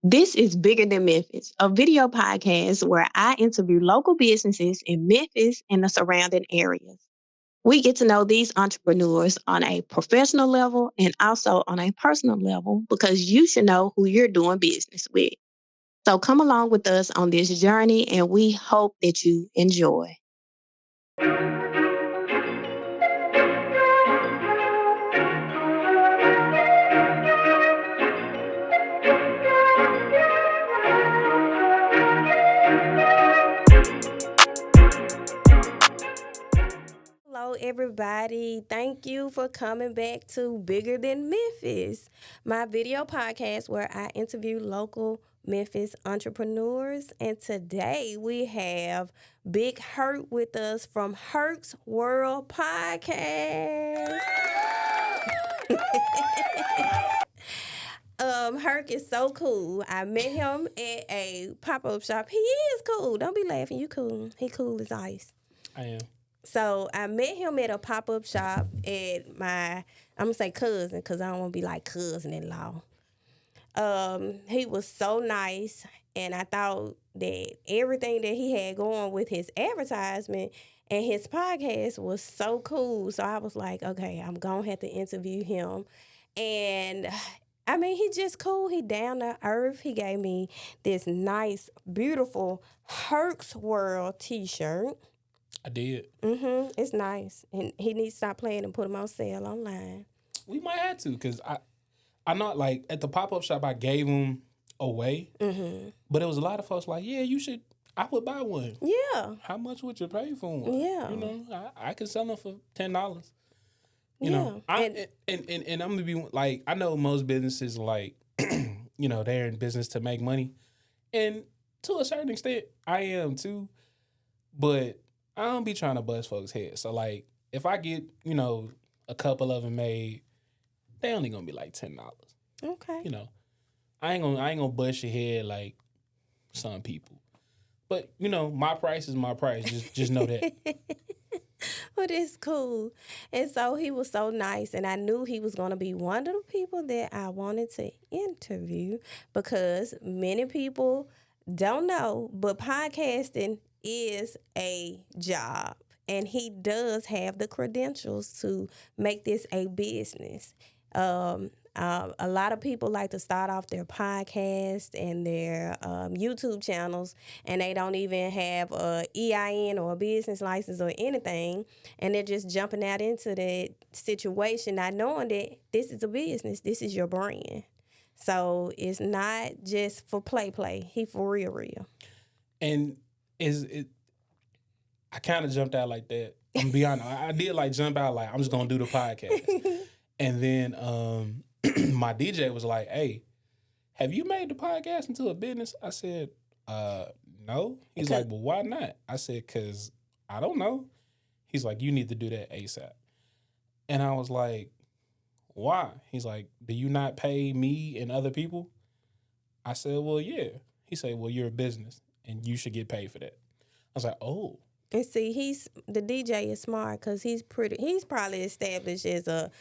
This is Bigger Than Memphis, a video podcast where I interview local businesses in Memphis and the surrounding areas. We get to know these entrepreneurs on a professional level and also on a personal level because you should know who you're doing business with. So come along with us on this journey and we hope that you enjoy. Hello, everybody. Thank you for coming back to Bigger Than Memphis, my video podcast where I interview local Memphis entrepreneurs. And today we have Big Herc with us from HERC'S World Podcast. Herc is so cool. I met him at a pop-up shop. He is cool. Don't be laughing. You cool. He cool as ice. I am. So I met him at a pop-up shop at I'm going to say cousin because I don't want to be like cousin-in-law. He was so nice, and I thought that everything that he had going with his advertisement and his podcast was so cool. So I was like, okay, I'm going to have to interview him. And I mean, he just cool. He down to earth. He gave me this nice, beautiful HERC'S World t-shirt. I did. It's nice. And he needs to stop playing and put them on sale online. We might have to, because I'm not like at the pop-up shop, I gave them away. But it was a lot of folks like, yeah, you should, I would buy one. Yeah. How much would you pay for one? Yeah. You know, I can sell them for $10. You know, and I'm going to be like, I know most businesses like, you know, they're in business to make money. And to a certain extent, I am too. But I don't be trying to bust folks' heads. So, like, if I get, you know, a couple of them made, they only gonna be like $10. Okay. You know, I ain't gonna bust your head like some people. But you know, my price is my price. Just know that. But it's cool. And so he was so nice, and I knew he was gonna be one of the people that I wanted to interview because many people don't know, but podcasting is a job, and he does have the credentials to make this a business. A lot of people like to start off their podcast and their YouTube channels, and they don't even have a EIN or a business license or anything, and they're just jumping out into that situation not knowing that this is a business, this is your brand. So it's not just for play. He for real. And I kind of jumped out like that. I'm gonna be honest. I did like jump out like I'm just gonna do the podcast. And then my DJ was like, "Hey, have you made the podcast into a business?" I said, "No." He's like, "Well, why not?" I said, "Cause I don't know." He's like, "You need to do that ASAP." And I was like, "Why?" He's like, "Do you not pay me and other people?" I said, "Well, yeah." He said, "Well, you're a business and you should get paid for that." I was like, "Oh." And see, the DJ is smart because he's probably established as a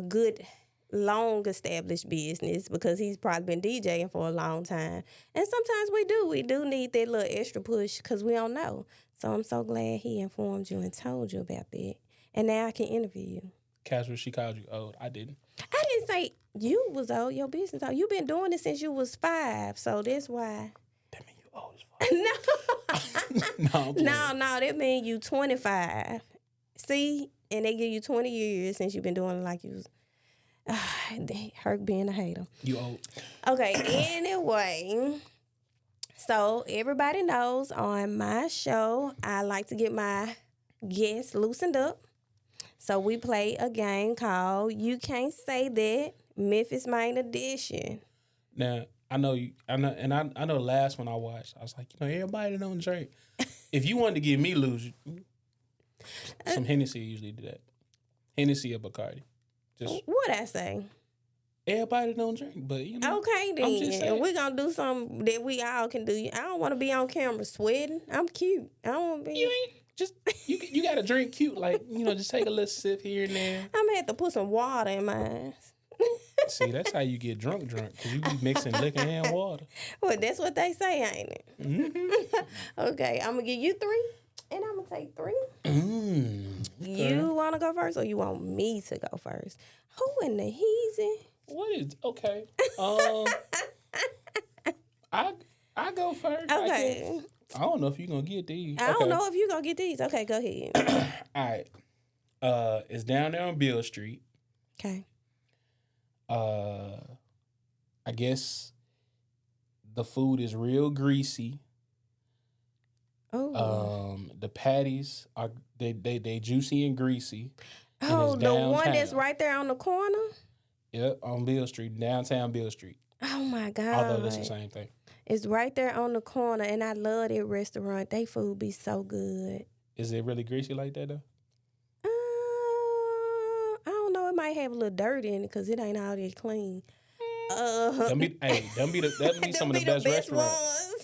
good, long established business because he's probably been DJing for a long time. And sometimes we do need that little extra push because we don't know. So I'm so glad he informed you and told you about that. And now I can interview you. Casual, she called you old. I didn't. I didn't say you was old, your business old. You've been doing it since you was 5, so that's why. That mean you old as fuck. No, that mean you 25. See? And they give you 20 years since you've been doing it like you was. Herc being a hater. You old. Okay, anyway. So everybody knows on my show, I like to get my guests loosened up. So we play a game called You Can't Say That, Memphis Main Edition. Now, I know the last one I watched, I was like, you know, everybody don't drink. If you wanted to get me loose, some Hennessy usually do that. Hennessy or Bacardi. Just what I say? Everybody don't drink, but you know. Okay then. And we're gonna do something that we all can do. I don't wanna be on camera sweating. I'm cute. I don't wanna be. You ain't just you gotta drink cute, like, you know, just take a little sip here and there. I'm gonna have to put some water in mine. See, that's how you get drunk, because you be mixing liquor and water. Well, that's what they say, ain't it? Mm-hmm. Okay, I'm going to give you 3, and I'm going to take 3. Okay. You want to go first, or you want me to go first? Who in the heezy? What is okay? I go first. Okay. I don't know if you're gonna get these. I don't know if you're going to get these. Okay, go ahead. All right. It's down there on Beale Street. Okay. I guess the food is real greasy. Oh. The patties are they juicy and greasy. Oh, and the it's one that's downtown. right there on the corner? Yep, on Beale Street, downtown Beale Street. Oh, my God. Although it's the same thing. It's right there on the corner, and I love that restaurant. They food be so good. Is it really greasy like that though? I don't know. It might have a little dirt in it because it ain't all that clean. Them be some of the best restaurants.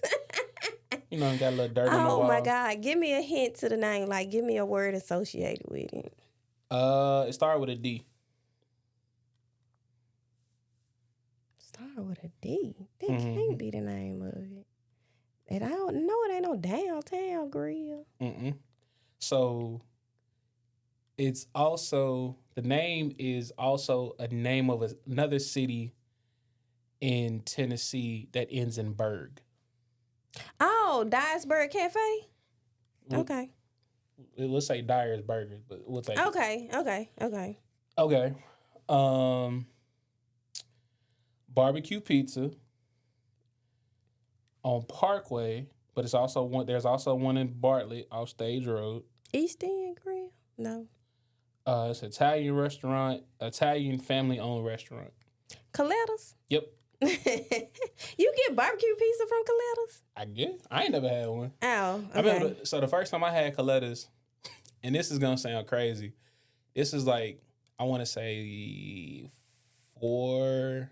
ones. You know, got a little dirt on the wall. Oh my God! Give me a hint to the name. Like, give me a word associated with it. It started with a D. Start with a D. That can't be the name of it. And I don't know. It ain't no downtown grill. So it's also, the name is also a name of another city in Tennessee that ends in Berg. Oh, Dyersburg Cafe? Okay. Let's say Dyer's Burgers, but we'll take it. Okay. Barbecue pizza on Parkway, but it's also one. There's also one in Bartlett off Stage Road. East End Grill? No. It's an Italian restaurant, Italian family-owned restaurant. Coletta's? Yep. You get barbecue pizza from Coletta's? I guess. I ain't never had one. Oh, okay. I remember, so the first time I had Coletta's, and this is going to sound crazy. This is like, I want to say 4,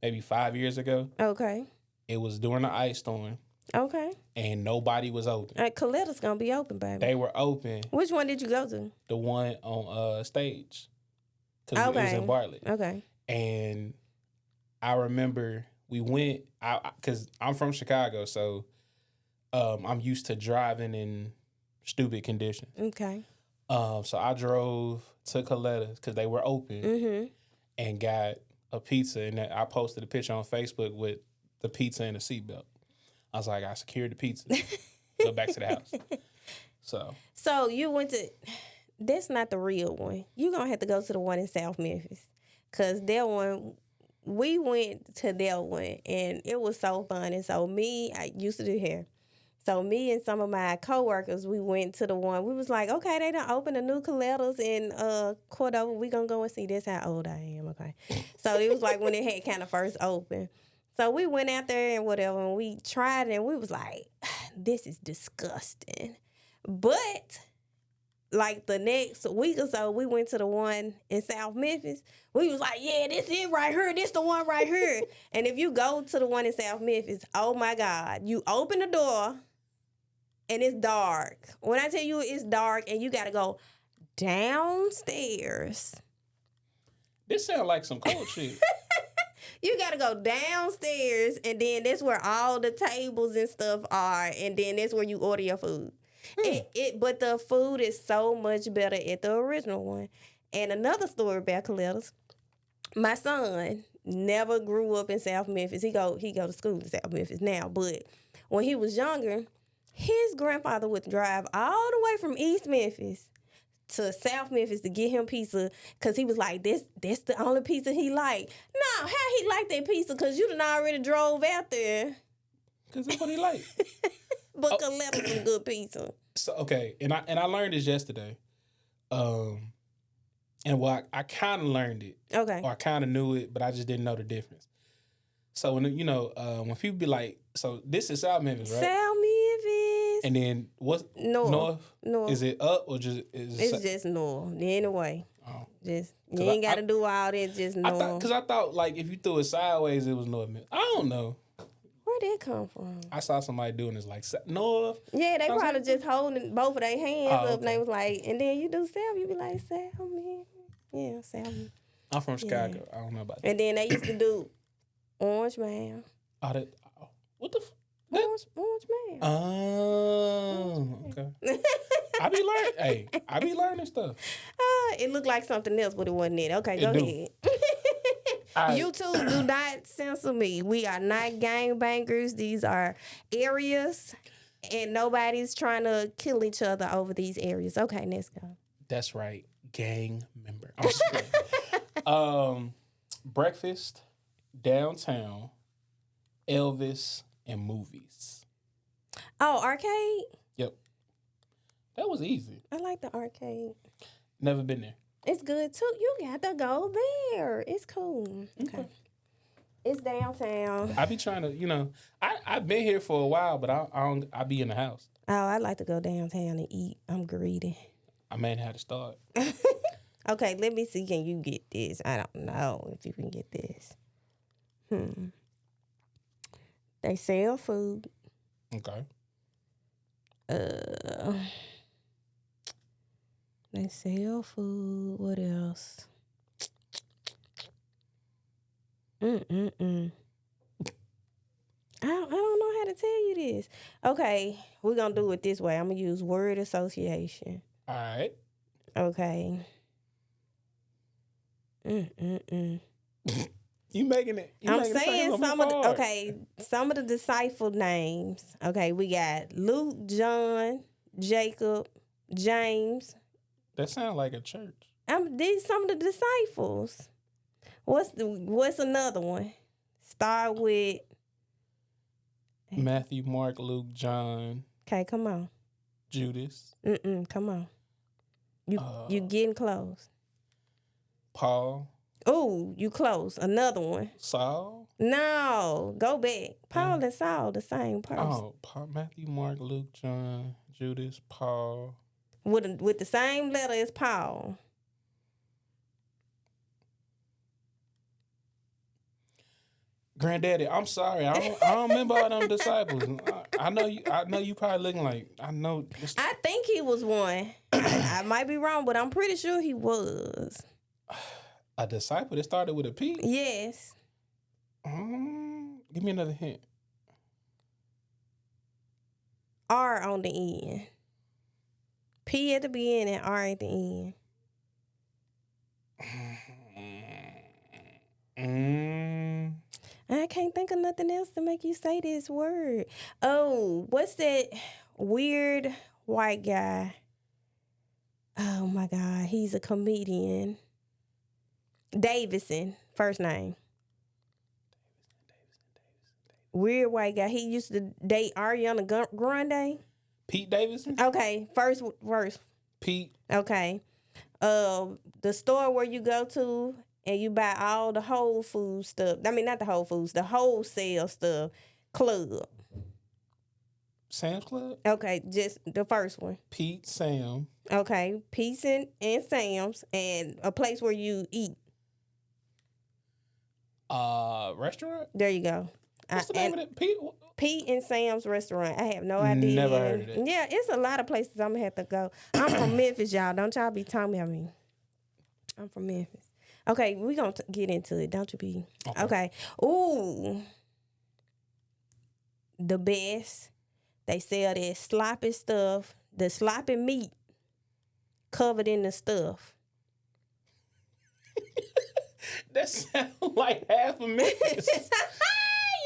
maybe 5 years ago. Okay. It was during the ice storm. Okay. And nobody was open. Coletta's going to be open, baby. They were open. Which one did you go to? The one on Stage. Because it was in Bartlett. Okay. And I remember we went, because I'm from Chicago, so I'm used to driving in stupid conditions. Okay. So I drove to Coletta's because they were open and got a pizza. And I posted a picture on Facebook with the pizza and the seatbelt. I was like, I secured the pizza. Go back to the house. So you went to, that's not the real one. You're going to have to go to the one in South Memphis. Because that one, we went to that one, and it was so fun. And so I used to do hair. So me and some of my coworkers, we went to the one. We was like, okay, they done opened a new Coletta's in Cordova. We gonna go and see. That's how old I am, okay? So it was like when it had kind of first opened. So we went out there and whatever, and we tried it, and we was like, this is disgusting. But like the next week or so, we went to the one in South Memphis. We was like, yeah, this is right here. This the one right here. And if you go to the one in South Memphis, oh my God, you open the door and it's dark. When I tell you it's dark and you got to go downstairs. this sounds like some cold shit. You got to go downstairs, and then that's where all the tables and stuff are, and then that's where you order your food. But the food is so much better at the original one. And another story about Coletta's, my son never grew up in South Memphis. He go to school in South Memphis now, but when he was younger, his grandfather would drive all the way from East Memphis to South Memphis to get him pizza, because he was like, that's the only pizza he liked. No, how he liked that pizza? Because you done already drove out there. Because that's what he like. But Coletta's some good pizza. So okay, and I learned this yesterday. And I kind of learned it. Okay. Or I kind of knew it, but I just didn't know the difference. So when when people be like, so this is South Memphis, right? South Memphis. And then what's North? Is it up or just It's just north. Anyway. Oh. Just you ain't got to do all that. Just north. Because I thought like if you threw it sideways, it was North Memphis. I don't know. Where'd that come from? I saw somebody doing this like North. Yeah, they probably just holding both of their hands up, okay. and they was like, and then you do South, you be like, South, man. Yeah, South. I'm from Chicago. I don't know about that. And then they used to do Orange Man. What the? Orange Man. Oh, okay. I be learning. Hey, I be learning stuff. It looked like something else, but it wasn't it. Okay, go ahead. You two do not censor me. We are not gangbangers. These are areas, and nobody's trying to kill each other over these areas. Okay, let's go. That's right, gang member. Breakfast, downtown, Elvis, and movies. Oh, arcade? Yep, that was easy. I like the arcade. Never been there. It's good too. You got to go there. It's cool. Okay. It's downtown. I be trying to, I've been here for a while, but I be in the house. Oh, I like to go downtown and eat. I'm greedy. I may have to start. Okay, let me see. Can you get this? I don't know if you can get this. They sell food. Okay. They sell food. What else? I don't know how to tell you this. Okay, we're going to do it this way. I'm going to use word association. All right. Okay. You making it. I'm saying some of the disciple names. Okay, we got Luke, John, Jacob, James. That sounds like a church. These some of the disciples. What's another one? Start with Matthew, Mark, Luke, John. Okay, come on. Judas. Come on. You getting close. Paul. Oh, you close. Another one. Saul. No, go back. Paul and Saul, the same person. Oh, Matthew, Mark, Luke, John, Judas, Paul. With the same letter as Paul. Granddaddy, I'm sorry. I don't remember all them disciples. I know you probably looking like I know. I think he was one. I might be wrong, but I'm pretty sure he was. A disciple that started with a P? Yes. Give me another hint. R on the end. P at the beginning, R at the end. I can't think of nothing else to make you say this word. Oh, what's that weird white guy? Oh, my God. He's a comedian. Davidson, first name. Weird white guy. He used to date Ariana Grande. Pete Davidson? Okay, first verse. Pete. Okay. The store where you go to and you buy all the Whole Food stuff. I mean, not the Whole Foods, the wholesale stuff. Club. Sam's Club? Okay, just the first one. Pete, Sam. Okay, Pete's and Sam's, and a place where you eat. Restaurant? There you go. What's the name of it? Pete and Sam's restaurant. I have no idea. Never heard of it. Yeah, it's a lot of places I'm gonna have to go. I'm from Memphis, y'all. Don't y'all be telling me. I'm from Memphis. Okay, we gonna get into it. Don't you be? Okay. Ooh, the best. They sell that sloppy stuff, the sloppy meat covered in the stuff. That sounds like half a minute.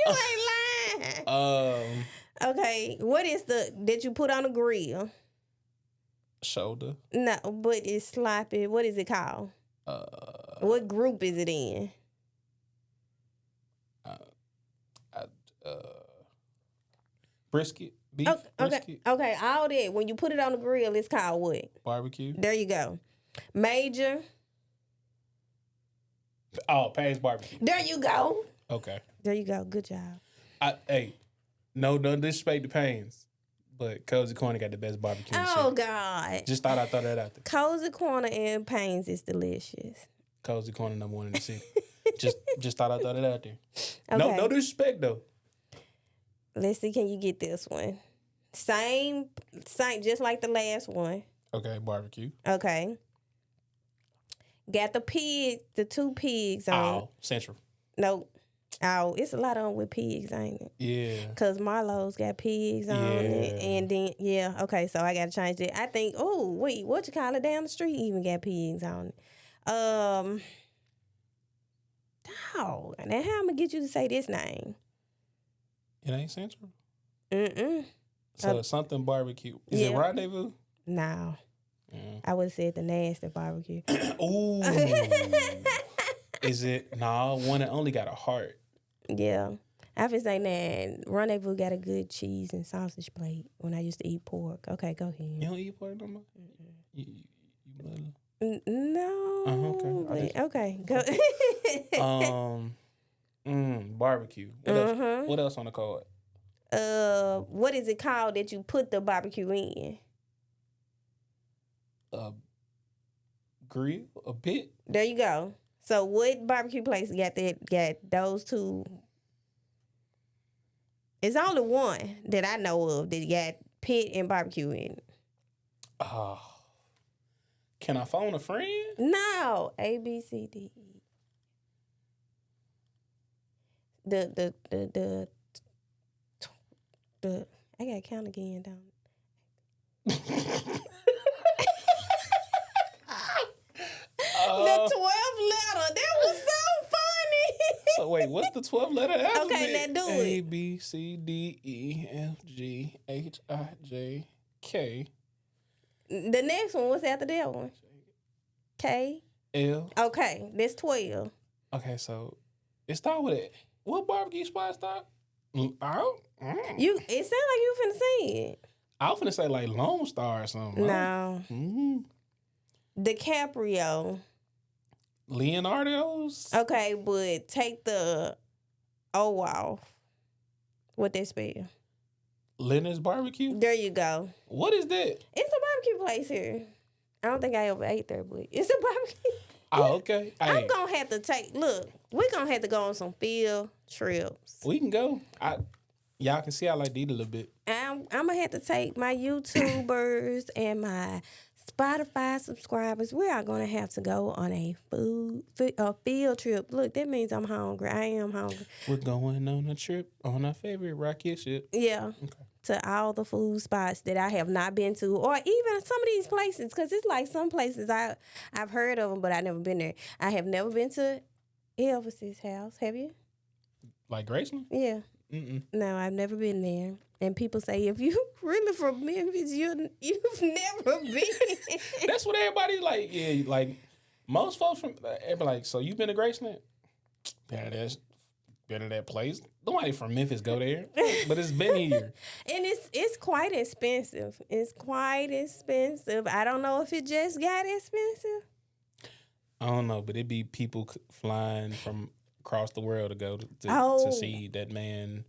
You ain't lying. Okay, what is that you put on a grill? Shoulder. No, but it's sloppy. What is it called? What group is it in? Brisket. Beef. Okay, brisket. okay. All that. When you put it on the grill, it's called what? Barbecue. There you go. Major. Oh, Payne's Barbecue. There you go. Okay. There you go. Good job. No disrespect to Payne's, but Cozy Corner got the best barbecue. Oh God! Just thought I'd throw that out there. Cozy Corner and Payne's is delicious. Cozy Corner #1 in the city. just thought I'd throw that out there. Okay. No disrespect though. Let's see. Can you get this one? Same, just like the last one. Okay, barbecue. Okay. Got the 2 pigs on. Oh, Central. Nope. Oh, it's a lot on with pigs, ain't it? Yeah. Cause Marlowe's got pigs on it, and then okay, so I gotta change it. I think, oh wait, what you call it down the street even got pigs on it. Dog, now how I'm gonna get you to say this name? It ain't Central. Mm-mm. So it's something barbecue. Is it Rendezvous? No. Yeah. I would have said the nasty barbecue. Ooh. Is it? No, one that only got a heart. Yeah. I was saying that Rendezvous got a good cheese and sausage plate when I used to eat pork. Okay, go ahead. You don't eat pork no more? You Muslim? No. Okay, go. Barbecue. What else on the card? What is it called that you put the barbecue in? A grill, a pit. There you go. So what barbecue place got those 2? It's only one that I know of that got pit and barbecue in it. Can I phone a friend? No. A, B, C, D, E. The I gotta count again, don't I? The 12th letter. That was so funny. So wait, what's the 12th letter alphabet? Okay, now do it. A, B, C, D, E, F, G, H, I, J, K. The next one, what's after that one? K. L. Okay, that's 12. Okay, so it start with it. What barbecue spot start? It sounds like you finna say it. I was finna say like Lone Star or something. No. DiCaprio. Leonardo's? Okay, but take the O off. What they spell? Leonard's Barbecue? There you go. What is that? It's a barbecue place here. I don't think I ever ate there, but it's a barbecue. Oh, okay. I'm going to have to we're going to have to go on some field trips. We can go. Y'all can see I like to eat a little bit. I'm going to have to take my YouTubers and my Spotify subscribers. We are going to have to go on a field trip. Look, that means I'm hungry. I am hungry. We're going on a trip on our favorite rocket ship. Yeah. Okay. To all the food spots that I have not been to, or even some of these places, because it's like some places I've heard of them, but I've never been there. I have never been to Elvis's house. Have you? Like Graceland? Yeah. Mm-mm. No, I've never been there. And people say, if you really from Memphis, you've never been. That's what everybody like. Yeah, like most folks from everybody like. So you been to Graceland? Been to that place. Nobody from Memphis go there, but it's been here. And it's quite expensive. It's quite expensive. I don't know if it just got expensive. I don't know, but it be people flying from across the world to go to see that man.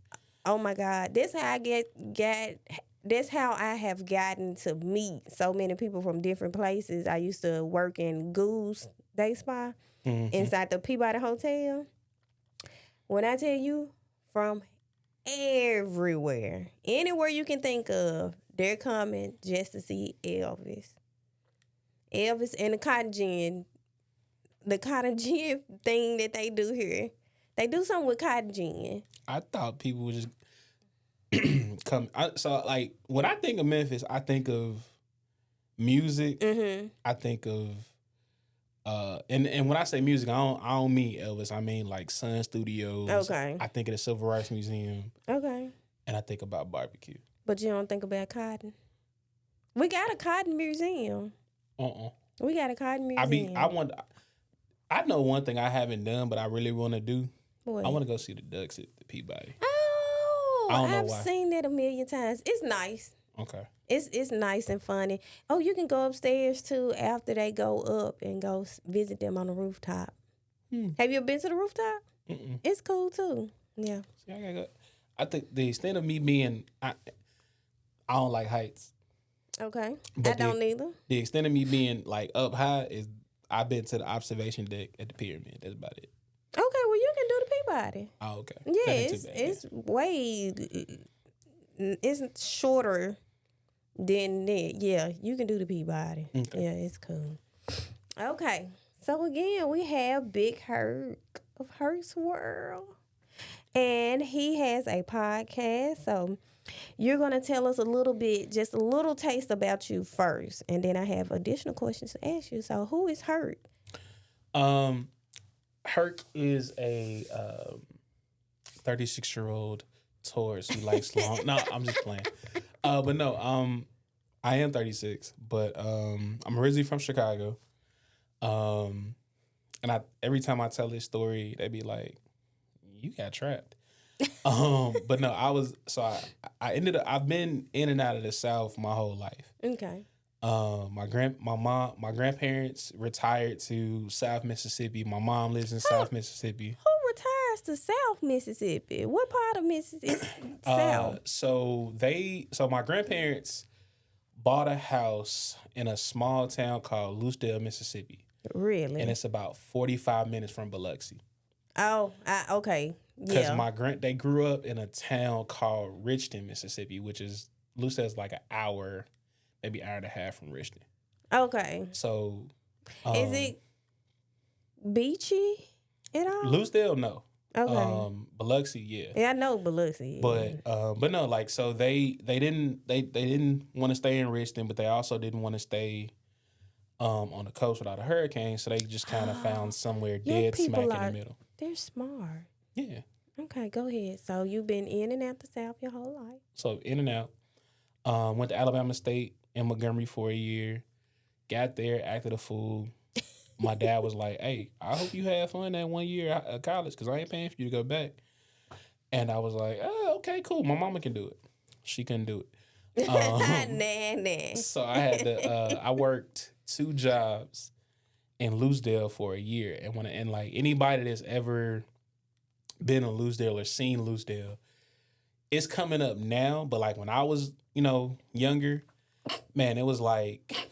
Oh my God, that's how I that's how I have gotten to meet so many people from different places. I used to work in Goose Day Spa inside the Peabody Hotel. When I tell you, from everywhere, anywhere you can think of, they're coming just to see Elvis. Elvis and the cotton gin thing that they do here. They do something with cotton gin. I thought people would just come. So, like, when I think of Memphis, I think of music. Mm-hmm. I think of, and when I say music, I don't mean Elvis. I mean like Sun Studios. Okay. I think of the Civil Rights Museum. Okay. And I think about barbecue. But you don't think about cotton? We got a cotton museum. We got a cotton museum. I know one thing I haven't done, but I really want to do. What? I want to go see the ducks at the Peabody. Oh, I don't know I've why. seen that a million times. It's nice. Okay. It's nice and funny. Oh, you can go upstairs too after they go up and go visit them on the rooftop. Have you ever been to the rooftop? Mm-mm. It's cool too. Yeah. See, I think the extent of me being, I don't like heights. Okay. But I don't either. The extent of me being like up high is I've been to the observation deck at the pyramid. That's about it. Okay, well you can do the Peabody. Oh, okay. Yeah, it's shorter than that. Yeah, you can do the Peabody. Okay. Yeah, it's cool. Okay, So again, we have Big Herc of Herc's World. And he has a podcast. So you're going to tell us a little bit, just a little taste about you first. And then I have additional questions to ask you. So who is Herc? Herc is a 36-year-old Taurus who likes long. No, I'm just playing. But no, I am 36, but I'm originally from Chicago. And every time I tell this story, they be like, "You got trapped." But no, I've been in and out of the South my whole life. Okay. My grandparents retired to South Mississippi. My mom lives in South Mississippi. Who retires to South Mississippi? What part of Mississippi is South? So my grandparents bought a house in a small town called Lucedale, Mississippi. Really? And it's about 45 minutes from Biloxi. Oh, okay. Because Yeah. they grew up in a town called Richton, Mississippi, which is Lucedale's like an hour, maybe hour and a half from Richton. Okay. So, Is it beachy at all? Lucedale, no. Okay. Biloxi, yeah. Yeah, I know Biloxi. But no, like so they didn't want to stay in Richton, but they also didn't want to stay on the coast without a hurricane, so they just kind of found somewhere dead smack in the middle. They're smart. Yeah. Okay, go ahead. So you've been in and out the South your whole life. So in and out. Went to Alabama State in Montgomery for a year. Got there, acted a fool. My dad was like, "Hey, I hope you had fun that 1 year at college because I ain't paying for you to go back." And I was like, "Oh, okay, cool. My mama can do it. She couldn't do it." Nah. So I had to. I worked 2 jobs in Lucedale for a year, and like anybody that's ever been in Lucedale or seen Lucedale, it's coming up now. But like when I was, younger, man, it was like.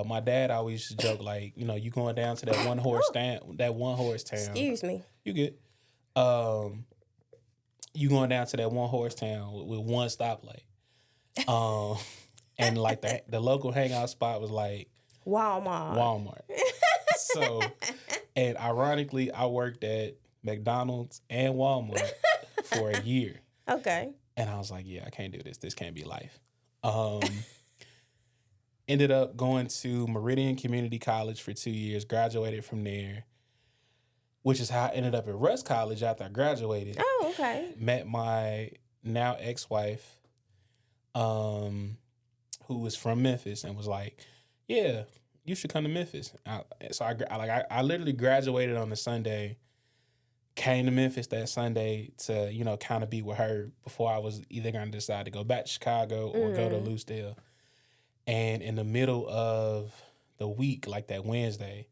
My dad always used to joke like, you going down to that one horse town. Excuse me. You get, you going down to that one horse town with one stoplight. And like the local hangout spot was like Walmart. So, and ironically, I worked at McDonald's and Walmart for a year. Okay. And I was like, yeah, I can't do this. This can't be life. Ended up going to Meridian Community College for 2 years, graduated from there, which is how I ended up at Russ College after I graduated. Oh, okay. Met my now ex-wife, who was from Memphis, and was like, yeah, you should come to Memphis. So I literally graduated on the Sunday, came to Memphis that Sunday to, kind of be with her before I was either going to decide to go back to Chicago or go to Lucedale. And in the middle of the week, like that Wednesday,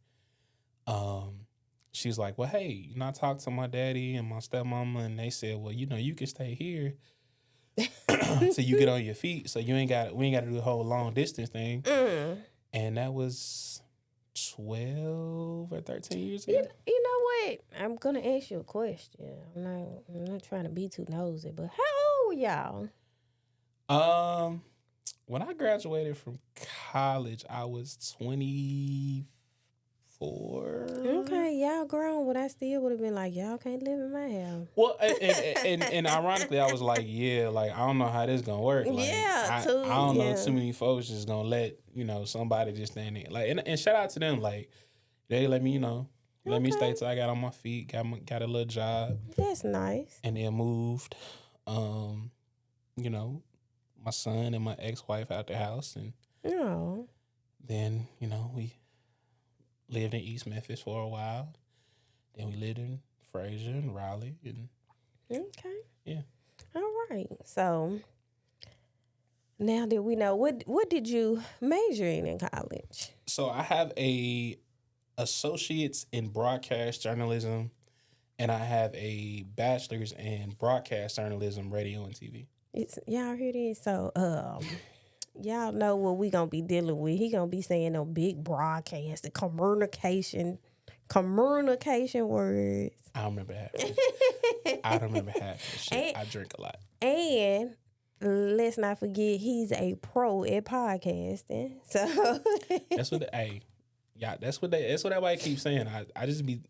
she was like, well, hey, I talked to my daddy and my stepmama, and they said, well, you can stay here till you get on your feet. So we ain't got to do the whole long distance thing. And that was 12 or 13 years ago. You know what? I'm going to ask you a question. I'm not trying to be too nosy, but how old y'all? When I graduated from college, I was 24. Okay, y'all grown, but I still would have been like, y'all can't live in my house. Well, and ironically, I was like, yeah, like, I don't know how this gonna work. Like, I don't know too many folks just gonna let, somebody just stand there. Like, and shout out to them, like, they let me, let me stay till I got on my feet, got a little job. That's nice. And then moved, my son and my ex-wife out the house, and then we lived in East Memphis for a while. Then we lived in Fraser and Raleigh, and yeah. All right. So now that we know, what did you major in college? So I have a associate's in broadcast journalism, and I have a bachelor's in broadcast journalism, radio and TV. Y'all hear this? So, y'all know what we gonna be dealing with. He gonna be saying no big broadcast, the communication words. I don't remember half of shit. I drink a lot. And let's not forget, he's a pro at podcasting. So that's what Yeah, that's what everybody keeps saying. I just be,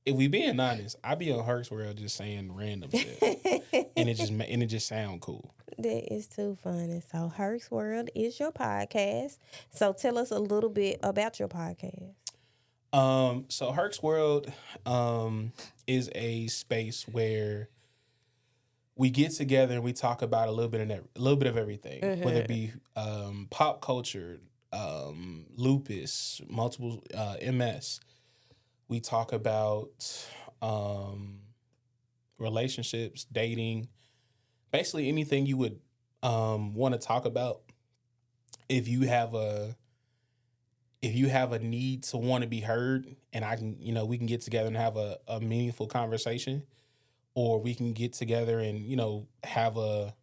if we being honest, I be on HERC'S world just saying random shit, and it just sound cool. That is too funny. So, HERC'S World is your podcast. So, tell us a little bit about your podcast. So HERC'S world, is a space where we get together and we talk about a little bit of everything, whether it be pop culture, lupus, multiple MS. We talk about relationships, dating, basically anything you would want to talk about. If you have a need to want to be heard, and I can, we can get together and have a meaningful conversation, or we can get together and, have a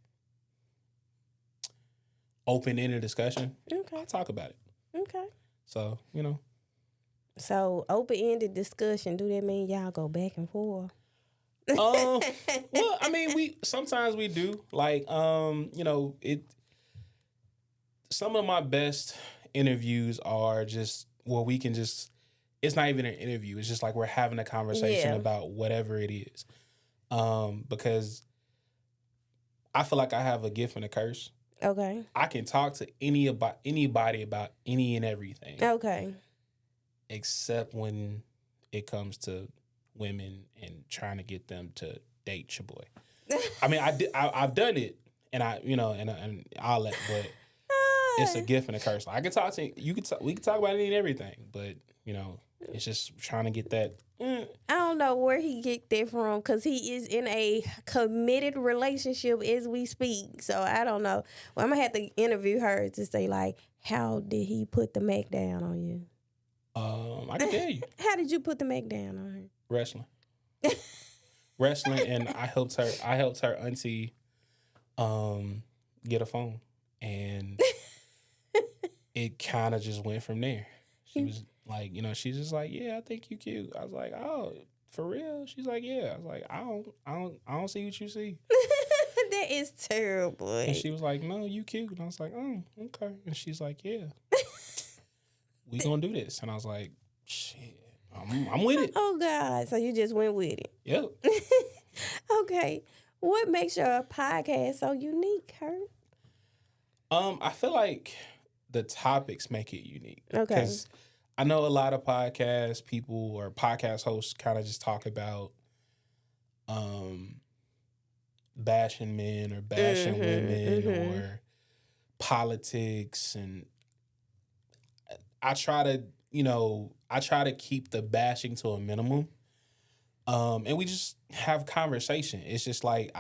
open-ended discussion. Okay. I'll talk about it. Okay. So, So, open-ended discussion, do that mean y'all go back and forth? Well, I mean, sometimes we do. Like, some of my best interviews are just where we can just, it's not even an interview. It's just like we're having a conversation about whatever it is. Because I feel like I have a gift and a curse. Okay. I can talk to anybody about any and everything. Okay. Except when it comes to women and trying to get them to date your boy. I mean, I've done it, and and I'll let, but it's a gift and a curse. I can talk to you. We can talk about any and everything, but it's just trying to get that. I don't know where he get that from, because he is in a committed relationship as we speak. So I don't know. Well, I'm gonna have to interview her to say, like, how did he put the Mac down on you? I can tell you. How did you put the Mac down on her? Wrestling, and I helped her auntie get a phone, and it kind of just went from there. She was like, she's just like, yeah, I think you cute. I was like, oh, for real? She's like, yeah. I was like, I don't see what you see. That is terrible. And she was like, no, you cute. And I was like, oh, okay. And she's like, yeah, we gonna do this. And I was like, shit, I'm with it. Oh God! So you just went with it. Yep. Okay. What makes your podcast so unique, Herc? I feel like the topics make it unique. Okay. Because I know a lot of podcast people or podcast hosts kind of just talk about bashing men or bashing women or politics, and I try to keep the bashing to a minimum. And we just have conversation. It's just like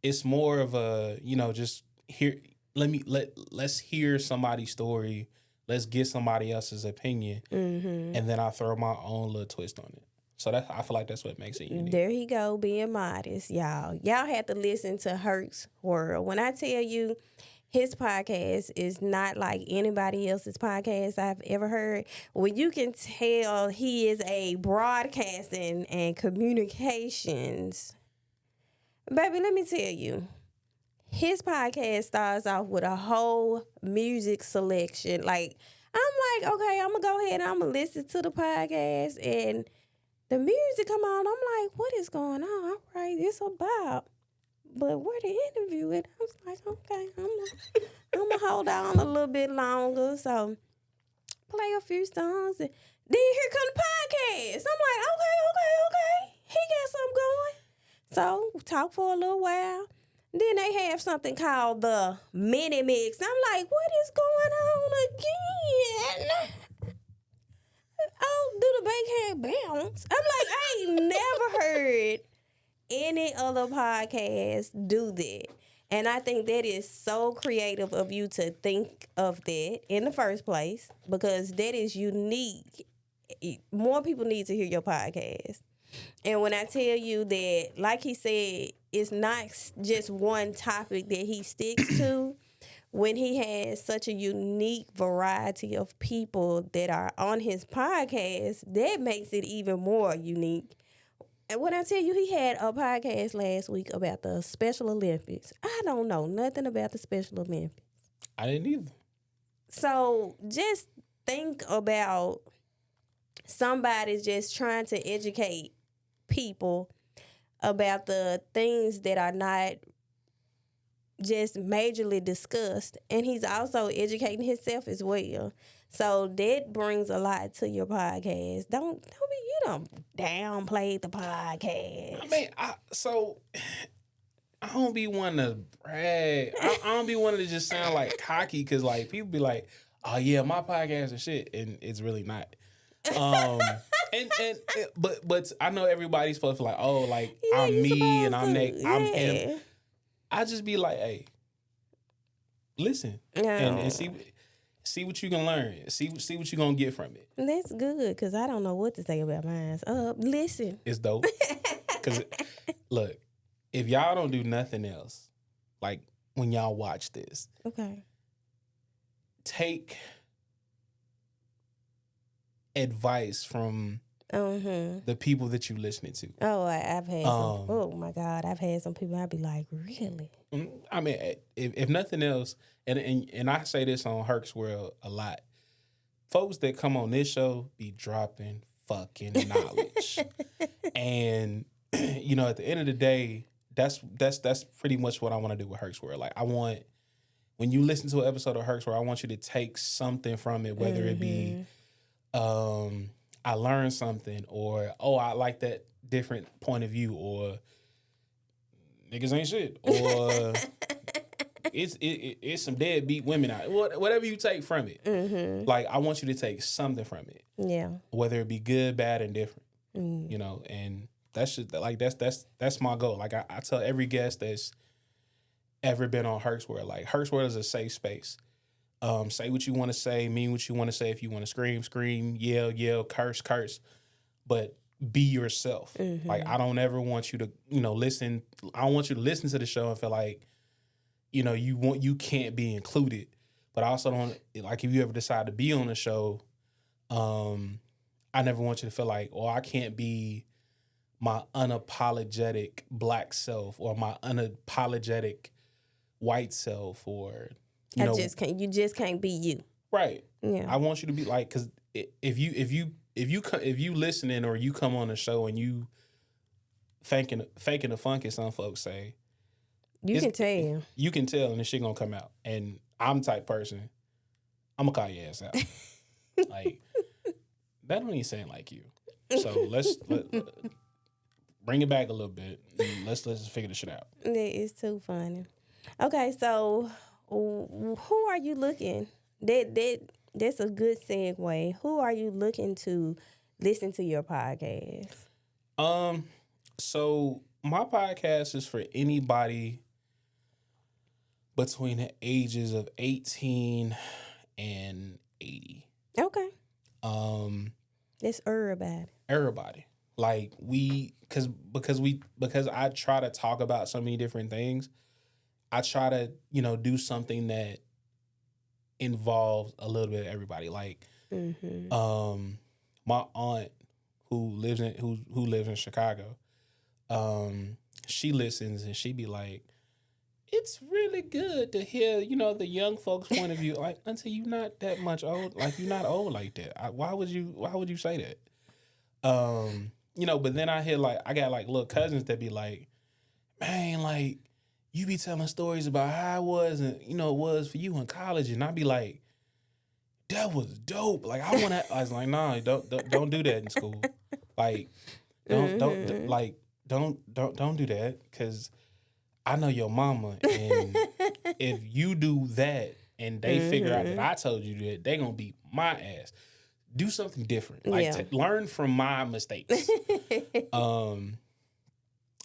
it's more of a, just here. Let's hear somebody's story. Let's get somebody else's opinion, and then I throw my own little twist on it. So I feel like that's what makes it unique. There he go, being modest, y'all. Y'all have to listen to HERC'S World. When I tell you, his podcast is not like anybody else's podcast I've ever heard. When you can tell he is a broadcasting and communications. Baby, let me tell you. His podcast starts off with a whole music selection. Like, I'm like, okay, I'm going to go ahead and I'm going to listen to the podcast. And the music come on. I'm like, what is going on? All right, it's about. But where the interview at? I was like, okay, I'm going to hold on a little bit longer. So, play a few songs. And then here come the podcast. I'm like, okay. He got something going. So, we talk for a little while. Then they have something called the mini mix. I'm like, what is going on again? Oh, do the backhand bounce? I'm like, I ain't never heard any other podcast do that. And I think that is so creative of you to think of that in the first place, because that is unique. More people need to hear your podcast. And when I tell you that, like he said, it's not just one topic that he sticks to. When he has such a unique variety of people that are on his podcast, that makes it even more unique. And when I tell you, he had a podcast last week about the Special Olympics. I don't know nothing about the Special Olympics. I didn't either. So just think about somebody just trying to educate people about the things that are not just majorly discussed, and he's also educating himself as well. So that brings a lot to your podcast. Don't be, you don't downplay the podcast. I mean, I don't be wanting to brag. I don't be wanting to just sound like cocky because like people be like, "Oh yeah, my podcast is shit," and it's really not. But I know everybody's supposed to like, oh, like Yeah, I'm you me and supposed I'm to. Nick, I'm him. Yeah. I just be like, hey, listen and see what you can learn. See what you gonna get from it. That's good because I don't know what to say about mine. Listen. It's dope. Cause look, if y'all don't do nothing else, like when y'all watch this, Okay. take advice from the people that you listening to. Oh, I've had some. Oh my God, I've had some people. I'd be like, really? I mean, if nothing else, and I say this on HERC'S World a lot, folks that come on this show be dropping fucking knowledge, and you know, at the end of the day, that's pretty much what I want to do with HERC'S World. Like, I want when you listen to an episode of HERC'S World, I want you to take something from it, whether it be, I learned something, or I like that different point of view, or niggas ain't shit, or it's some deadbeat women out. Whatever you take from it, like I want you to take something from it. Yeah. Whether it be good, bad, and different. You know, and that's just like that's my goal. Like I tell every guest that's ever been on HERC'S World, like HERC'S World is a safe space. Say what you want to say, mean what you want to say. If you want to scream, yell, curse, but be yourself. Like I don't ever want you to, listen. I don't want you to listen to the show and feel like, you can't be included. But I also don't like if you ever decide to be on the show. I never want you to feel like, I can't be my unapologetic black self or my unapologetic white self, or You just can't be you. Right. Yeah. I want you to be like, because if you listening or you come on the show and you faking the funk, as some folks say, you can tell. You can tell, and the shit gonna come out. And I'm the type person, I'm gonna call your ass out. Like that don't even sound like you. So let's bring it back a little bit. And let's figure this shit out. That is too funny. Okay, so who are you looking? That's a good segue. Who are you looking to listen to your podcast? So my podcast is for anybody between the ages of 18 and 80. Okay. That's everybody. Like because I try to talk about so many different things. I try to, do something that involves a little bit of everybody. Like, my aunt who lives in Chicago, she listens and she be like, it's really good to hear, the young folks' point of view. Like, until you're not that much old, like you're not old like that. Why would you say that? But then I hear I got little cousins that be like, man, like, you be telling stories about how it was and, it was for you in college. And I be like, that was dope. Like, I was like, nah, don't do that in school. Like, don't do that. Cause I know your mama. And if you do that and they figure out that I told you that, they gonna beat my ass. Do something different. Like, learn from my mistakes.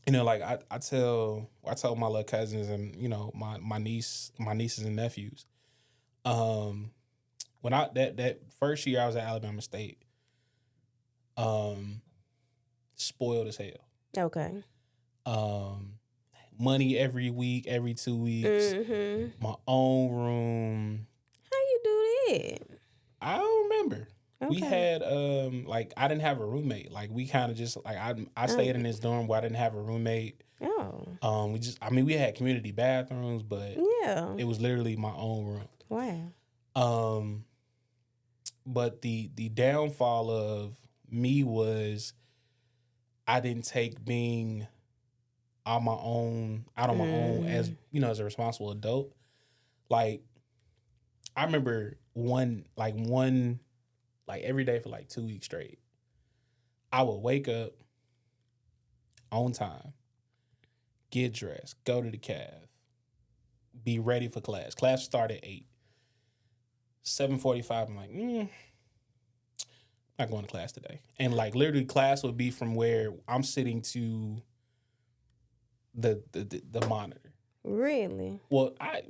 I tell my little cousins and my nieces and nephews. When that first year I was at Alabama State, spoiled as hell. Okay. Money every week, every 2 weeks, my own room. How you do that? I don't remember. Okay. We had I didn't have a roommate. Like we kind of just I stayed in this dorm where I didn't have a roommate. Oh. We had community bathrooms, but yeah, it was literally my own room. Wow. But the downfall of me was I didn't take being on my own, out on my own as as a responsible adult. Like I remember one every day for like 2 weeks straight. I would wake up on time, get dressed, go to the caf, be ready for class. Class started at 8. 7:45, I'm like, not going to class today. And like literally class would be from where I'm sitting to the monitor. Really? Well, I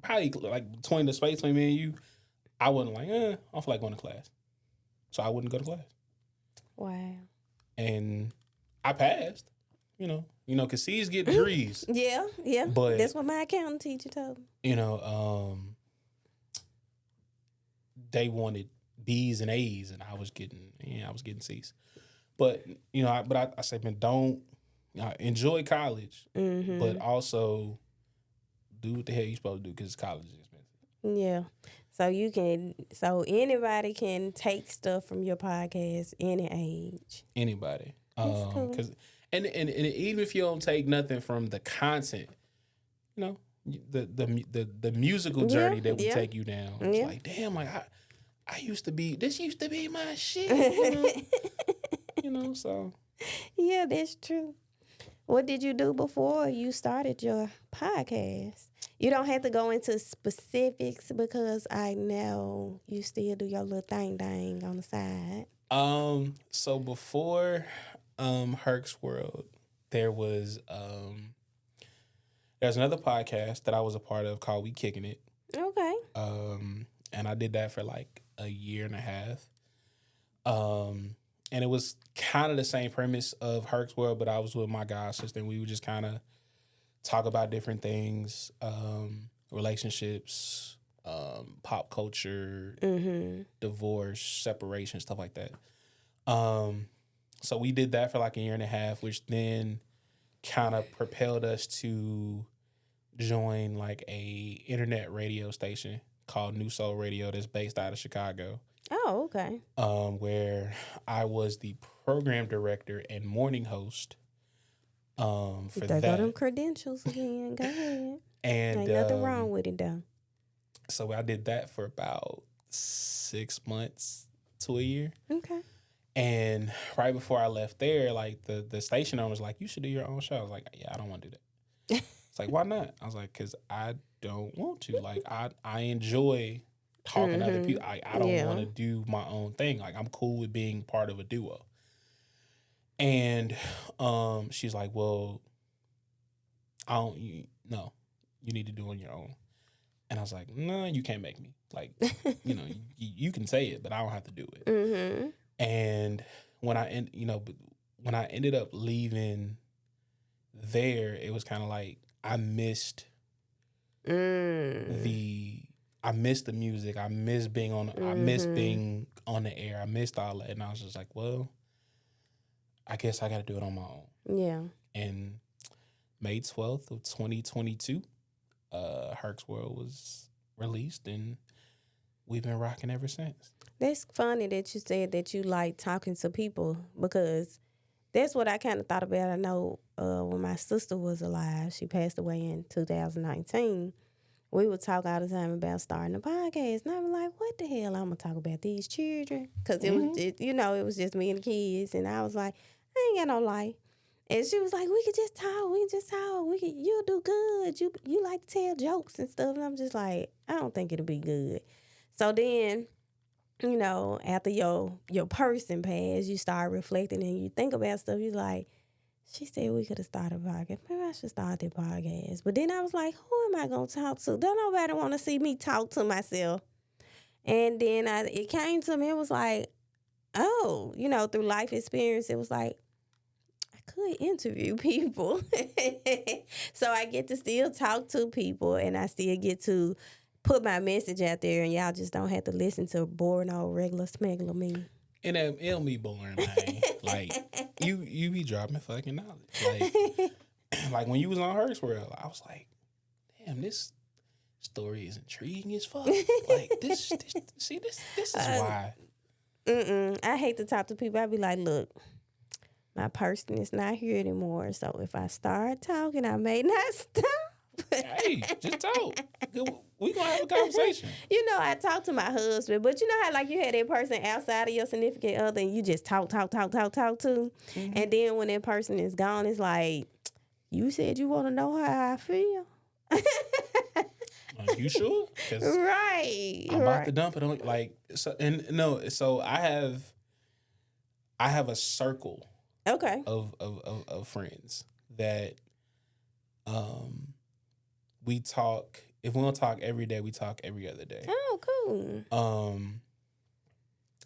probably like between the space between me and you, I wasn't like, I don't feel like going to class. So I wouldn't go to class. Wow. And I passed, because C's get degrees. Yeah. But that's what my accounting teacher told me. They wanted B's and A's, and I was getting C's. But I said, man, don't enjoy college, but also do what the hell you supposed to do because college is expensive. Yeah. So anybody can take stuff from your podcast any age. Anybody. That's cool. 'Cause, and even if you don't take nothing from the content, the musical journey that we take you down. It's like, damn, like this used to be my shit. So. Yeah, that's true. What did you do before you started your podcast? You don't have to go into specifics because I know you still do your little thing on the side. So before HERC'S World, there's another podcast that I was a part of called We Kicking It. Okay. And I did that for like a year and a half. And it was kind of the same premise of HERC'S World, but I was with my god sister, and we would just kind of talk about different things, relationships, pop culture, divorce, separation, stuff like that. So we did that for like a year and a half, which then kind of propelled us to join like a internet radio station called New Soul Radio that's based out of Chicago. Oh, okay. Where I was the program director and morning host. For there that. Go them credentials again. Go ahead. And ain't nothing wrong with it though. So I did that for about 6 months to a year. Okay. And right before I left there, like the station owner was like, "You should do your own show." I was like, "Yeah, I don't want to do that." It's like, "Why not?" I was like, "Cause I don't want to. Like I enjoy talking to other people. I don't want to do my own thing. Like I'm cool with being part of a duo." And she's like, "Well, you need to do it on your own." And I was like, "No, you can't make me. Like, you can say it, but I don't have to do it." Mm-hmm. And when I ended up leaving there, it was kind of like I missed I missed the music. I missed being on the air. I missed all that. And I was just like, well, I guess I got to do it on my own. Yeah. And May 12th of 2022, HERC'S World was released, and we've been rocking ever since. That's funny that you said that you like talking to people because that's what I kind of thought about. I know when my sister was alive, she passed away in 2019. We would talk all the time about starting a podcast. And I was like, what the hell I'm going to talk about these children? Because it was just me and the kids. And I was like, I ain't got no life. And she was like, we could just talk. You'll do good. You like to tell jokes and stuff. And I'm just like, I don't think it'll be good. So then, after your person passed, you start reflecting and you think about stuff. You're like, she said we could have started a podcast. Maybe I should start that podcast. But then I was like, who am I going to talk to? Don't nobody want to see me talk to myself. And then it came to me. It was like, oh, through life experience, it was like, I could interview people. So I get to still talk to people, and I still get to put my message out there, and y'all just don't have to listen to boring old regular smuggler me. And it'll be boring, man. Like, you be dropping fucking knowledge. Like when you was on HERC'S World, I was like, damn, this story is intriguing as fuck. Like this is why. I hate to talk to people. I be like, look, my person is not here anymore. So if I start talking, I may not stop. Hey, just talk. We gonna have a conversation. You know, I talk to my husband, but you know how like you had that person outside of your significant other and you just talk to. Mm-hmm. And then when that person is gone, it's like, you said you want to know how I feel. You sure? 'Cause Right. I'm about to dump it on like so. And no, so I have a circle Okay. of friends that we talk. If we don't talk every day, we talk every other day. Oh, cool.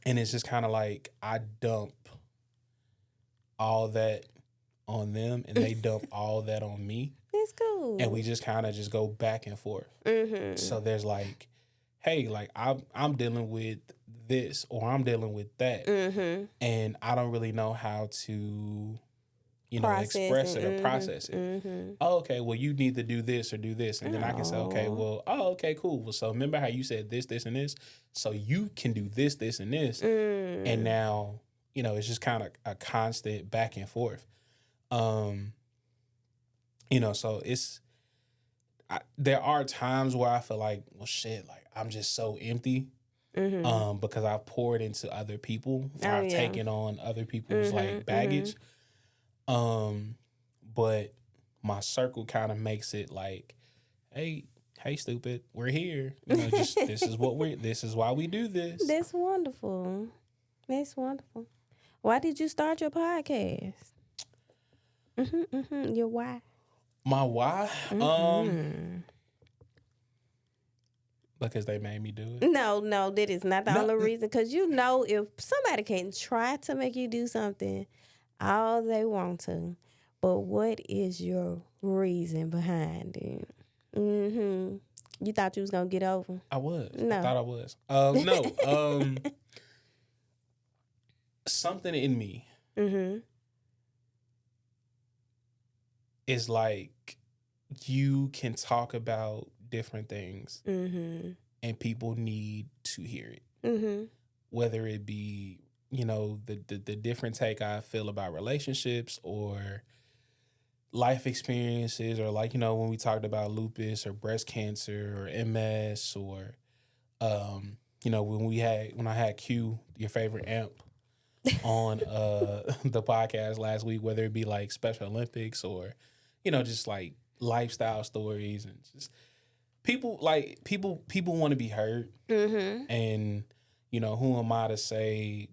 And it's just kind of like I dump all that on them, and they dump all that on me. That's cool. And we just kind of just go back and forth. Mm-hmm. So there's like, hey, like I'm dealing with this or I'm dealing with that, Mm-hmm. and I don't really know how to, Process express it. it or process it. Mm-hmm. Oh, okay, well, you need to do this or do this, and then I can say, okay, well, okay, cool. Well, so remember how you said this, this, and this, so you can do this, this, and this, and now it's just kind of a constant back and forth. So there are times where I feel like, well, shit, like I'm just so empty. Because I've poured into other people, I've taken on other people's like baggage. But my circle kind of makes it like, hey, stupid, we're here. Just this is why we do this. That's wonderful. Why did you start your podcast? Your why? My why? Because they made me do it. No, that is not the only reason. Because if somebody can try to make you do something, all they want to, but what is your reason behind it? You thought you was gonna get over? I was. No. I thought I was. No. Something in me is like you can talk about different things and people need to hear it. Whether it be, the different take I feel about relationships or life experiences, or like, when we talked about lupus or breast cancer or MS or, when I had Q, your favorite amp, on the podcast last week, whether it be like Special Olympics or, just like lifestyle stories and just people want to be heard. And, who am I to say,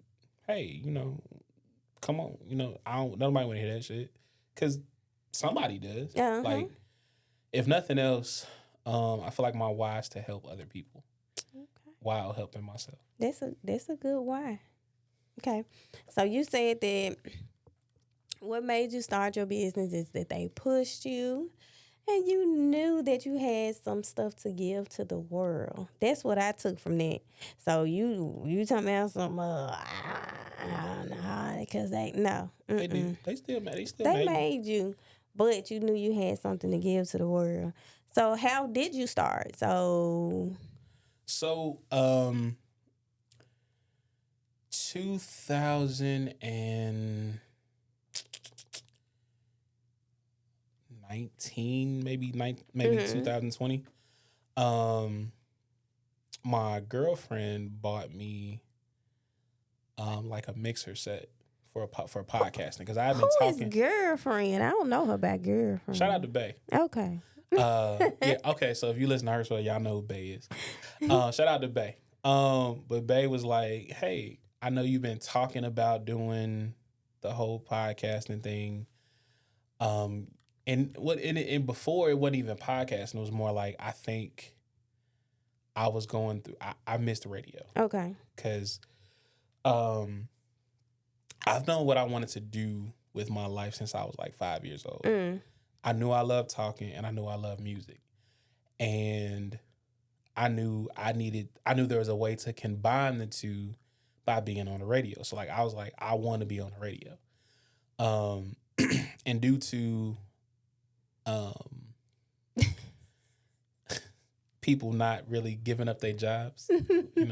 hey, come on, nobody want to hear that shit. Because somebody does. Like, if nothing else, I feel like my why is to help other people while helping myself. That's a good why. Okay. So you said that what made you start your business is that they pushed you and you knew that you had some stuff to give to the world. That's what I took from that. So you talking about some because they did. They made you, but you knew you had something to give to the world. So how did you start? So 2019, maybe 2020. My girlfriend bought me like a mixer set for podcasting because I had been talking. Who is girlfriend? I don't know her about girlfriend. Shout out to Bay. Okay. Okay. So if you listen to her, so y'all know who Bay is. Shout out to Bay. But Bay was like, "Hey, I know you've been talking about doing the whole podcasting thing. And before it wasn't even podcasting. It was more like I think I was going through. I missed the radio. Okay. Because I've known what I wanted to do with my life since I was like 5 years old. I knew I loved talking and I knew I loved music. And I knew there was a way to combine the two by being on the radio. So like I was like, I want to be on the radio. And due to people not really giving up their jobs.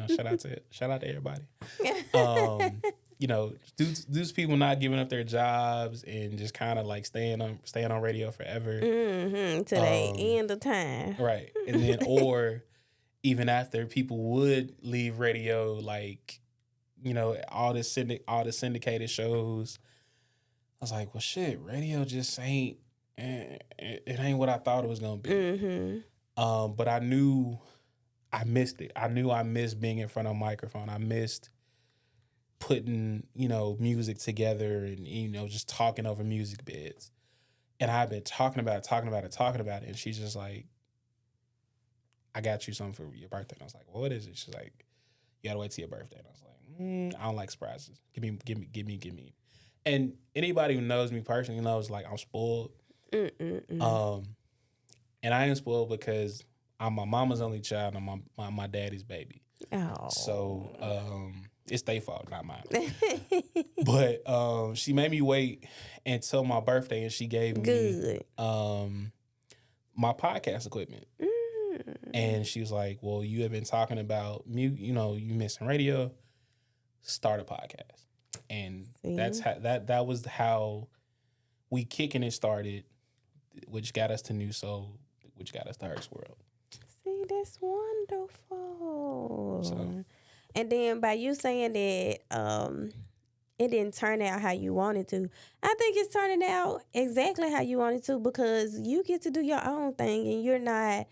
Shout out to everybody. Those people not giving up their jobs and just kind of like staying on radio forever. To the end of time. Right. And then, or even after people would leave radio, like, all the syndicated shows, I was like, well, shit, radio just ain't, it ain't what I thought it was going to be. But I knew I missed it. I knew I missed being in front of a microphone. I missed putting, music together and, just talking over music beds. And I've been talking about it. And she's just like, I got you something for your birthday. And I was like, well, what is it? She's like, you gotta wait till your birthday. And I was like, I don't like surprises. Give me. And anybody who knows me personally knows, like, I'm spoiled. And I am spoiled because I'm my mama's only child and I'm my daddy's baby. Oh. So it's their fault, not mine. But she made me wait until my birthday, and she gave me my podcast equipment. And she was like, well, you have been talking about you missing radio, start a podcast. And that's how that was how we kicking it started, which got us to New Soul, which got us to HERC'S World. See, that's wonderful. So, and then by you saying that it didn't turn out how you wanted to, I think it's turning out exactly how you wanted to, because you get to do your own thing and you're not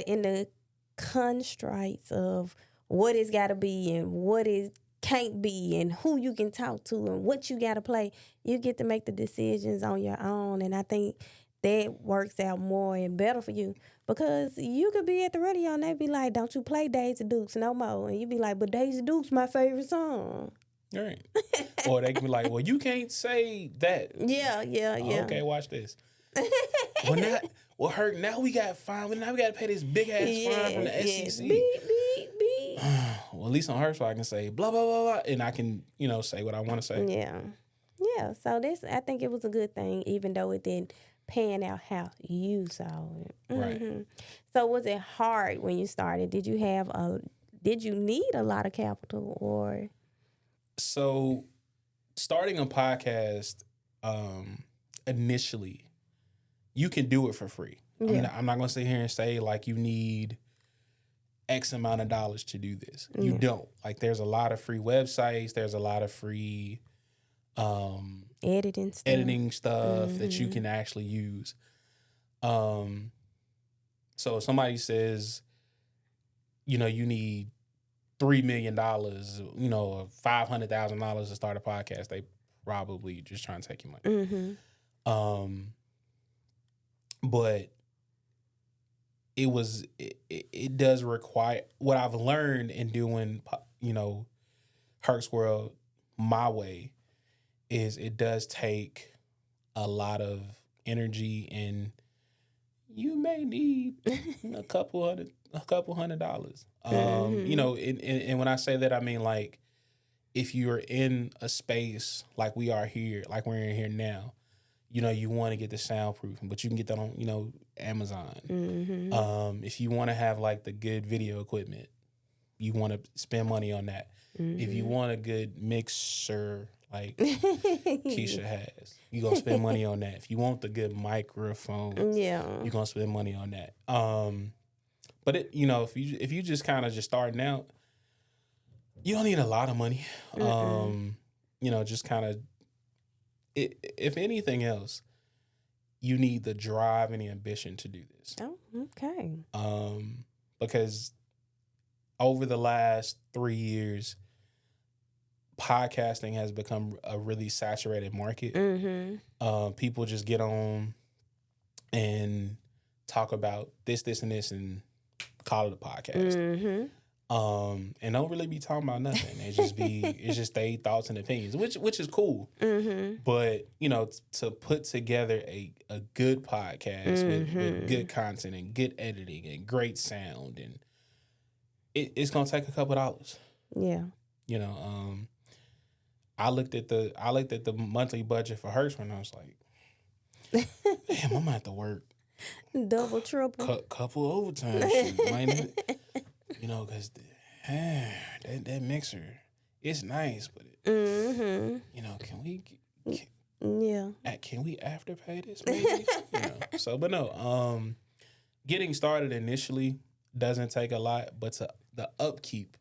in the constraints of what it's got to be and what it can't be and who you can talk to and what you got to play. You get to make the decisions on your own, and I think that works out more and better for you, because you could be at the radio and they be like, don't you play Daisy Dukes no more, and you be like, but Daisy Dukes my favorite song. All right. Or they can be like, well, you can't say that. Yeah. Okay, watch this. Herc, now we got fine. Now we got to pay this big ass fine from the SEC. Beep. Well, at least on HERC'S, I can say blah blah blah blah, and I can say what I want to say. Yeah. So I think it was a good thing, even though it didn't pan out how you saw it. Right. So was it hard when you started? Did you need a lot of capital, or? So, starting a podcast, initially, you can do it for free. Yeah. I mean, I'm not going to sit here and say, like, you need X amount of dollars to do this. You don't. Like, there's a lot of free websites. There's a lot of free editing stuff that you can actually use. So if somebody says, you need $3 million, or $500,000 to start a podcast, they probably just trying to take your money. But it does require, what I've learned in doing, HERC'S World my way, is it does take a lot of energy, and you may need a couple $100. And when I say that, I mean, like, if you're in a space like we are here, like we're in here now, you want to get the soundproofing, but you can get that on, Amazon. If you want to have like the good video equipment, you want to spend money on that. If you want a good mixer like Keisha has, you're going to spend money on that. If you want the good microphone, you're going to spend money on that. But if you just kind of just starting out, you don't need a lot of money. Just kind of, if anything else, you need the drive and the ambition to do this. Oh, okay. Because over the last 3 years, podcasting has become a really saturated market. People just get on and talk about this, and this, and call it a podcast. And don't really be talking about nothing. It's just their thoughts and opinions, which is cool. But to put together a good podcast with good content and good editing and great sound, and it's gonna take a couple dollars. Yeah. I looked at the monthly budget for HERC'S when I was like, damn, I'm gonna have to work Double, triple. Couple overtime shit, might not, because that mixer, it's nice, but Mm-hmm. can we Yeah. can we afterpay this maybe? So but no, getting started initially doesn't take a lot, but the upkeep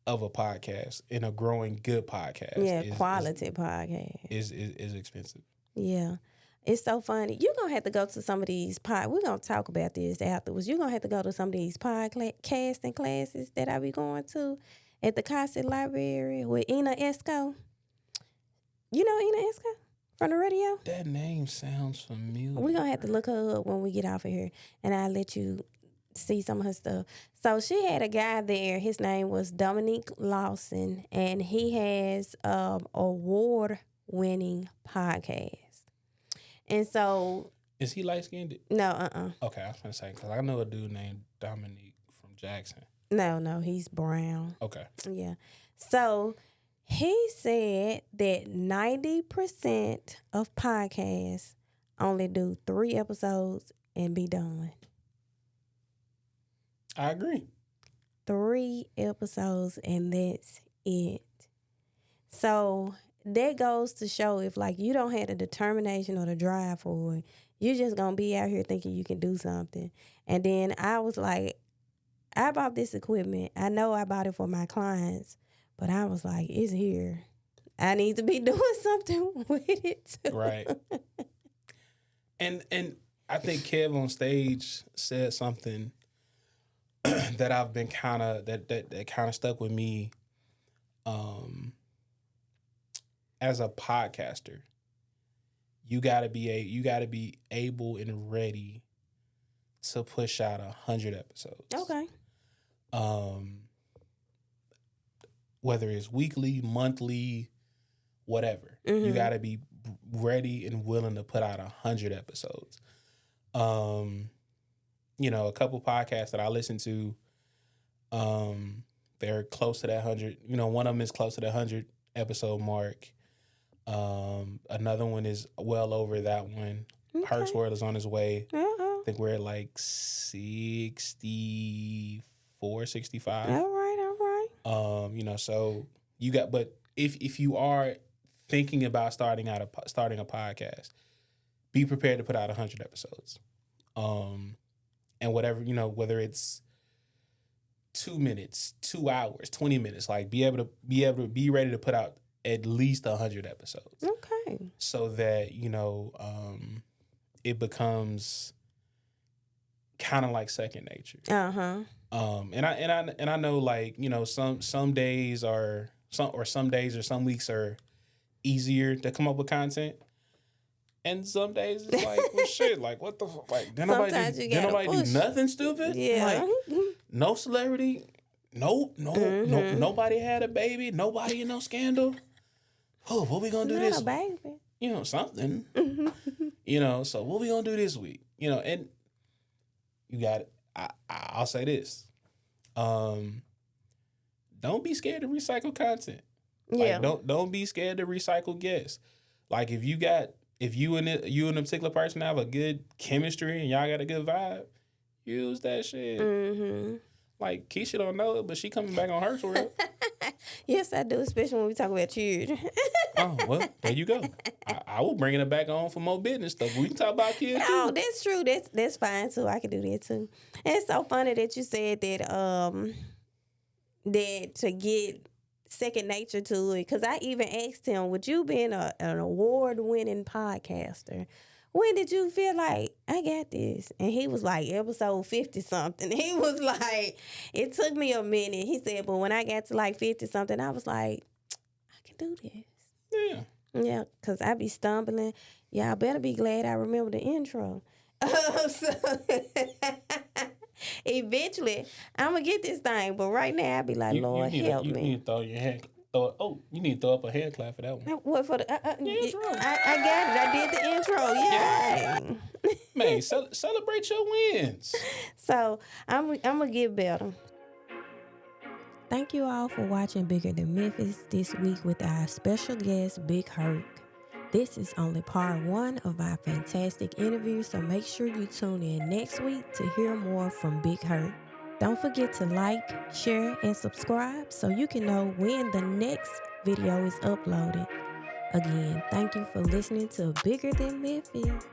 of a podcast and a growing good podcast, Yeah, quality podcast is expensive. Yeah. It's so funny. You're going to have to go to some of these we're going to talk about this afterwards. You're going to have to go to some of these podcasting classes that I be going to at the Cosset Library with Ina Esco. You know Ina Esco from the radio? That name sounds familiar. We're going to have to look her up when we get off of here, and I'll let you see some of her stuff. So she had a guy there. His name was Dominique Lawson, and he has award-winning podcast. And so... Is he light-skinned? No, Okay, I was going to say, because I know a dude named Dominique from Jackson. No, he's brown. Okay. Yeah. So he said that 90% of podcasts only do 3 episodes and be done. I agree. 3 episodes and that's it. So that goes to show if you don't have the determination or the drive for it, you're just going to be out here thinking you can do something. And then I was like, I bought this equipment. I know I bought it for my clients, but I was like, it's here. I need to be doing something with it too. Right. And I think Kev on stage said something that I've been kind of that kind of stuck with me. As a podcaster, you gotta be able and ready to push out 100 episodes. Okay. Whether it's weekly, monthly, whatever, you gotta be ready and willing to put out 100 episodes. A couple podcasts that I listen to, they're close to that 100. One of them is close to the 100 episode mark. Another one is well over that one. Okay. HERC'S World is on his way. Uh-oh. I think we're at like 64, 65. All right. So you got, but if you are thinking about starting a podcast, be prepared to put out 100 episodes. And whatever, whether it's 2 minutes, 2 hours, 20 minutes, be ready to put out at least 100 episodes. Okay. So that, it becomes kind of like second nature. Uh-huh. And I know some days or some weeks are easier to come up with content. And some days it's like, well, shit, what the fuck? Did nobody do nothing stupid? Yeah. No celebrity, nobody had a baby, nobody in no scandal. Oh, what we gonna do this week? Baby. Something. So what we gonna do this week? And you got it. I'll say this. Don't be scared to recycle content. Yeah. Don't be scared to recycle guests. If you and a particular person have a good chemistry and y'all got a good vibe, use that shit. Mm-hmm. Keisha don't know it, but she coming back on HERC'S World. Yes, I do, especially when we talk about children. Oh, well, there you go. I will bring it back on for more business stuff. We can talk about kids too. Oh, that's true. That's fine too. I can do that too. And it's so funny that you said that that to get second nature to it, because I even asked him, would you being an award-winning podcaster, when did you feel like, I got this? And he was like, episode 50-something. He was like, it took me a minute. He said, but when I got to 50-something, I was like, I can do this. Yeah. Yeah, because I be stumbling. Y'all better be glad I remember the intro. Eventually, I'm going to get this thing. But right now, I be like, Lord, help me. You need to throw your hand. You need to throw up a hand clap for that one. What for the intro? I got it. I did the intro. Yay. Man, celebrate your wins. So I'm gonna get better. Thank you all for watching Bigger Than Memphis this week with our special guest, Big HERC. This is only part 1 of our fantastic interview, so make sure you tune in next week to hear more from Big Herc. Don't forget to like, share, and subscribe so you can know when the next video is uploaded. Again, thank you for listening to Bigger Than Memphis.